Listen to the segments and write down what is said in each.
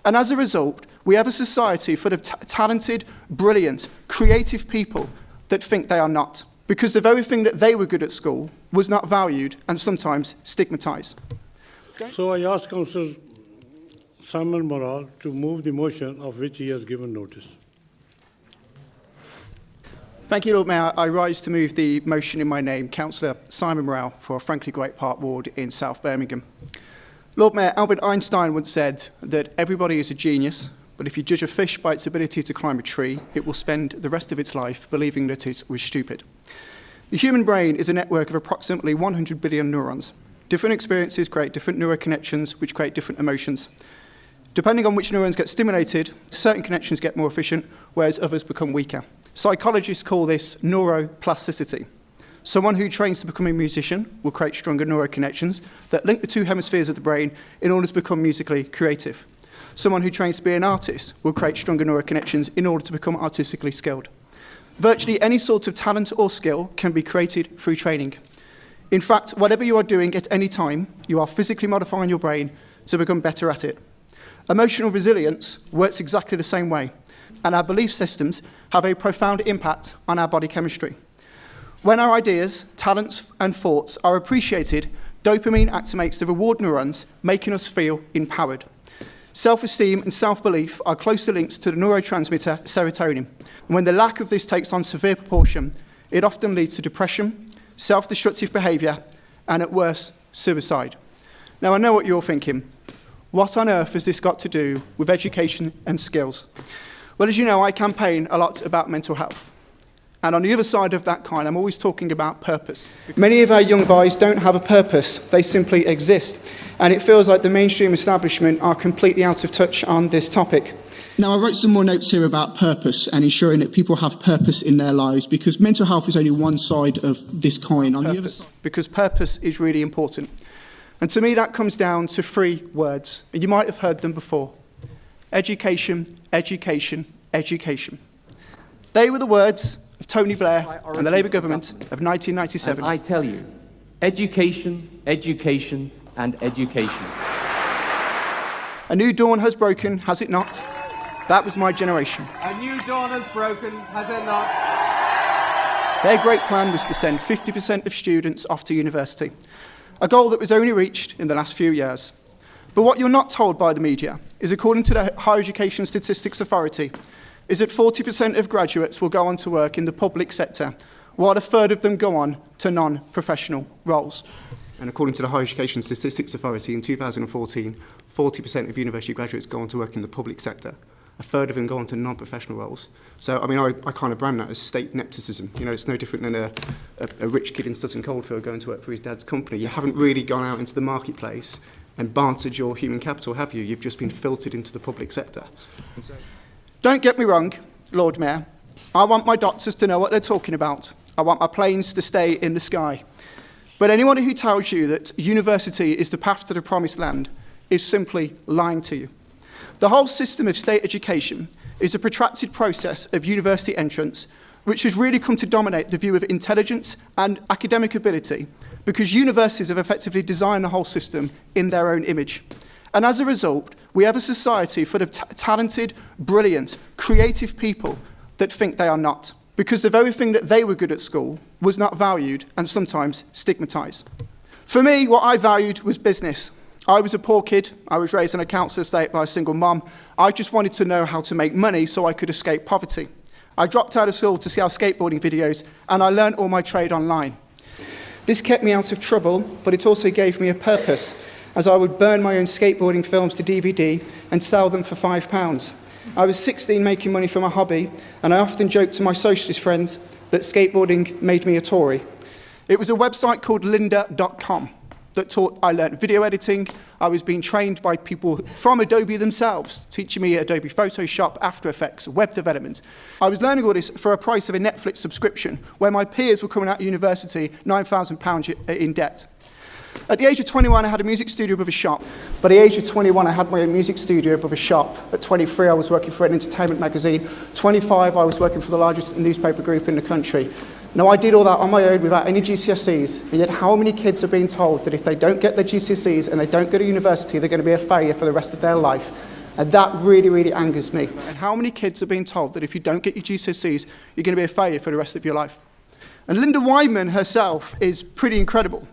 And as a result, we have a society full of talented, brilliant, creative people that think they are not, because the very thing that they were good at school was not valued and sometimes stigmatized. Okay? So I ask Cllr Simon Morrall to move the motion of which he has given notice. Thank you, Lord Mayor. I rise to move the motion in my name, Cllr Simon Morrall, for Frankly Great Park Ward in South Birmingham. Lord Mayor, Albert Einstein once said that everybody is a genius, but if you judge a fish by its ability to climb a tree, it will spend the rest of its life believing that it was stupid. The human brain is a network of approximately 100 billion neurons. Different experiences create different neuroconnections, which create different emotions. Depending on which neurons get stimulated, certain connections get more efficient, whereas others become weaker. Psychologists call this neuroplasticity. Someone who trains to become a musician will create stronger neuroconnections that link the two hemispheres of the brain in order to become musically creative. Someone who trains to be an artist will create stronger neuroconnections in order to become artistically skilled. Virtually any sort of talent or skill can be created through training. In fact, whatever you are doing at any time, you are physically modifying your brain to become better at it. Emotional resilience works exactly the same way, and our belief systems have a profound impact on our body chemistry. When our ideas, talents, and thoughts are appreciated, dopamine activates the reward neurons, making us feel empowered. Self-esteem and self-belief are closely linked to the neurotransmitter serotonin. And when the lack of this takes on severe proportion, it often leads to depression, self-destructive behaviour, and at worst, suicide. Now, I know what you're thinking. What on earth has this got to do with education and skills? Well, as you know, I campaign a lot about mental health. And on the other side of that coin, I'm always talking about purpose. Many of our young boys don't have a purpose. They simply exist. And it feels like the mainstream establishment are completely out of touch on this topic. Now, I wrote some more notes here about purpose and ensuring that people have purpose in their lives, because mental health is only one side of this coin. On the other side, because purpose is really important. And to me, that comes down to three words. And you might have heard them before. Education, education, education. They were the words of Tony Blair and the Labour government of 1997. And I tell you, education, education, and education. A new dawn has broken, has it not? That was my generation. A new dawn has broken, has it not? Their great plan was to send 50% of students off to university, a goal that was only reached in the last few years. But what you're not told by the media is, according to the Higher Education Statistics Authority, is that 40% of graduates will go on to work in the public sector, while a third of them go on to non-professional roles. And according to the Higher Education Statistics Authority, in 2014, 40% of university graduates go on to work in the public sector. A third of them go on to non-professional roles. So, I mean, I kind of brand that as state nepotism. You know, it's no different than a rich kid in Sutton Coldfield going to work for his dad's company. You haven't really gone out into the marketplace and bartered your human capital, have you? You've just been filtered into the public sector. Don't get me wrong, Lord Mayor. I want my doctors to know what they're talking about. I want my planes to stay in the sky. But anyone who tells you that university is the path to the promised land is simply lying to you. The whole system of state education is a protracted process of university entrance, which has really come to dominate the view of intelligence and academic ability, because universities have effectively designed the whole system in their own image. And as a result, we have a society full of talented, brilliant, creative people that think they are not, because the very thing that they were good at school was not valued and sometimes stigmatized. For me, what I valued was business. I was a poor kid. I was raised on a council estate by a single mum. I just wanted to know how to make money so I could escape poverty. I dropped out of school to see our skateboarding videos, and I learned all my trade online. This kept me out of trouble, but it also gave me a purpose, as I would burn my own skateboarding films to DVD and sell them for £5. I was 16 making money from a hobby, and I often joked to my socialist friends that skateboarding made me a Tory. It was a website called lynda.com that I learned video editing. I was being trained by people from Adobe themselves, teaching me Adobe Photoshop, After Effects, web development. I was learning all this for a price of a Netflix subscription, where my peers were coming out of university £9,000 in debt. At the age of 21, I had a music studio above a shop. By the age of 21, I had my own music studio above a shop. At 23, I was working for an entertainment magazine. 25, I was working for the largest newspaper group in the country. Now, I did all that on my own without any GCSEs, and yet how many kids are being told that if they don't get their GCSEs and they don't go to university, they're going to be a failure for the rest of their life? And that really, really angers me. And how many kids are being told that if you don't get your GCSEs, you're going to be a failure for the rest of your life? And Linda Weinman herself is pretty incredible.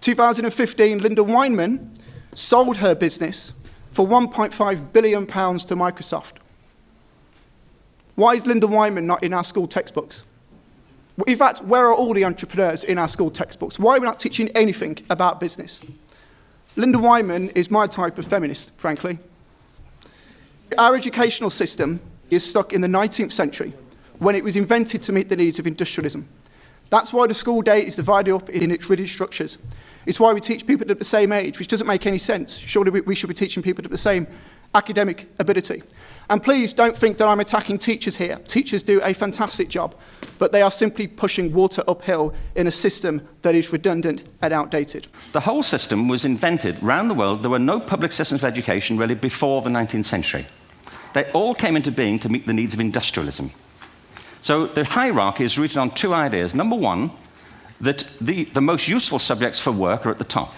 2015, Linda Weinman sold her business for £1.5 billion to Microsoft. Why is Linda Weinman not in our school textbooks? In fact, where are all the entrepreneurs in our school textbooks? Why are we not teaching anything about business? Linda Weinman is my type of feminist, frankly. Our educational system is stuck in the 19th century, when it was invented to meet the needs of industrialism. That's why the school day is divided up in its rigid structures. It's why we teach people at the same age, which doesn't make any sense. Surely we should be teaching people at the same academic ability. And please don't think that I'm attacking teachers here. Teachers do a fantastic job, but they are simply pushing water uphill in a system that is redundant and outdated. The whole system was invented around the world. There were no public systems of education really before the 19th century. They all came into being to meet the needs of industrialism. So the hierarchy is rooted on two ideas. Number one, that the most useful subjects for work are at the top.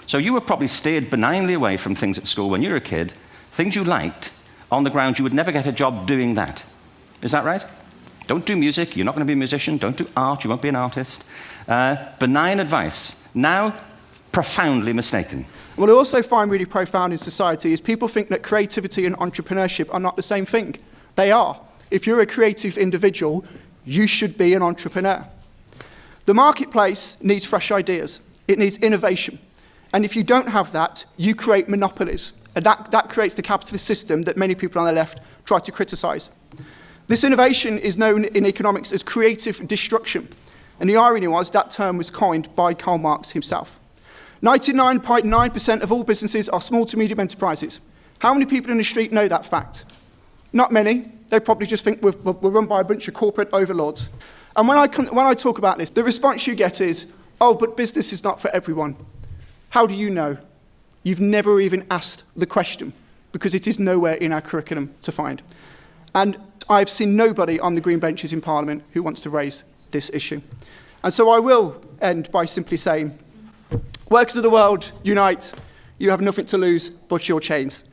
So you were probably steered benignly away from things at school when you were a kid, things you liked, on the ground you would never get a job doing that. Is that right? Don't do music, you're not going to be a musician. Don't do art, you won't be an artist. Benign advice. Now, profoundly mistaken. What I also find really profound in society is people think that creativity and entrepreneurship are not the same thing. They are. If you're a creative individual, you should be an entrepreneur. The marketplace needs fresh ideas. It needs innovation. And if you don't have that, you create monopolies. And that creates the capitalist system that many people on the left try to criticize. This innovation is known in economics as creative destruction. And the irony was that term was coined by Karl Marx himself. 99.9% of all businesses are small to medium enterprises. How many people in the street know that fact? Not many. They probably just think we're run by a bunch of corporate overlords. And when I talk about this, the response you get is, oh, but business is not for everyone. How do you know? You've never even asked the question, because it is nowhere in our curriculum to find. And I've seen nobody on the green benches in Parliament who wants to raise this issue. And so I will end by simply saying, workers of the world, unite. You have nothing to lose but your chains.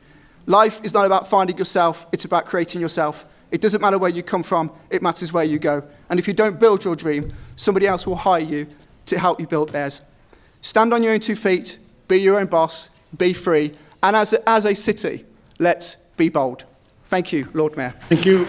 Life is not about finding yourself, it's about creating yourself. It doesn't matter where you come from, it matters where you go. And if you don't build your dream, somebody else will hire you to help you build theirs. Stand on your own 2 feet, be your own boss, be free, and as a city, let's be bold. Thank you, Lord Mayor. Thank you.